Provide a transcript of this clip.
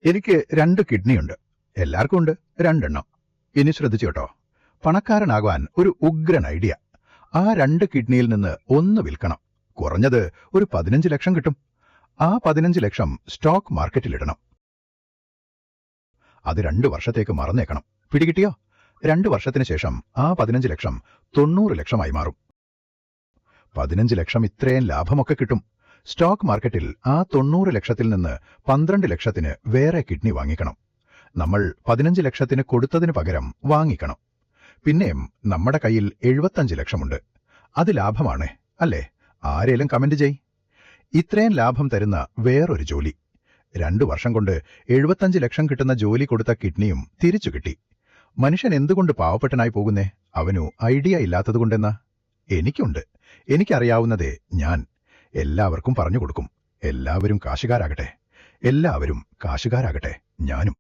എനിക്ക് 2 കിഡ്നിയുണ്ട്. എല്ലാവർക്കും ഉണ്ട് 2 എണ്ണം. ഇനി ശ്രദ്ധിച്ചു കേട്ടോ. പണക്കാരനാകാൻ ഒരു ഉഗ്രൻ ഐഡിയ. ആ 2 കിഡ്നിയിൽ നിന്ന് 1 വിൽക്കണം. കുറഞ്ഞത് ഒരു 15 ലക്ഷം കിട്ടും. ആ 15 ലക്ഷം സ്റ്റോക്ക് മാർക്കറ്റിലിടണം. അത് 2 വർഷത്തേക്ക് മറന്നേക്കണം. പിടികിട്ടിയോ? 2 വർഷത്തിന് ശേഷം ആ 15 ലക്ഷം 90 ലക്ഷമായി മാറും. 15 ലക്ഷം ഇത്രയും ലാഭമൊക്കെ കിട്ടും. സ്റ്റോക്ക് മാർക്കറ്റിൽ ആ 90 ലക്ഷത്തിൽ നിന്ന് 12 ലക്ഷത്തിന് വേറെ കിഡ്നി വാങ്ങിക്കണം. നമ്മൾ 15 ലക്ഷത്തിന് കൊടുത്തതിന് പകരം വാങ്ങിക്കണം. പിന്നെയും നമ്മുടെ കയ്യിൽ 75 ലക്ഷമുണ്ട്. അത് ലാഭമാണ് അല്ലേ? ആരേലും കമന്റ് ചെയ്. ഇത്രയും ലാഭം തരുന്ന വേറൊരു ജോലി. 2 വർഷം കൊണ്ട് 75 ലക്ഷം കിട്ടുന്ന ജോലി കൊടുത്ത കിഡ്നിയും തിരിച്ചു കിട്ടി. മനുഷ്യൻ എന്തുകൊണ്ട് പാവപ്പെട്ടനായി പോകുന്നേ? അവനു ഐഡിയ ഇല്ലാത്തതുകൊണ്ടെന്നാ? എനിക്കുണ്ട്. എനിക്കറിയാവുന്നതേ ഞാൻ എല്ലാവർക്കും പറഞ്ഞു കൊടുക്കും. എല്ലാവരും കാശുകാരാകട്ടെ. എല്ലാവരും കാശുകാരാകട്ടെ. ഞാനും.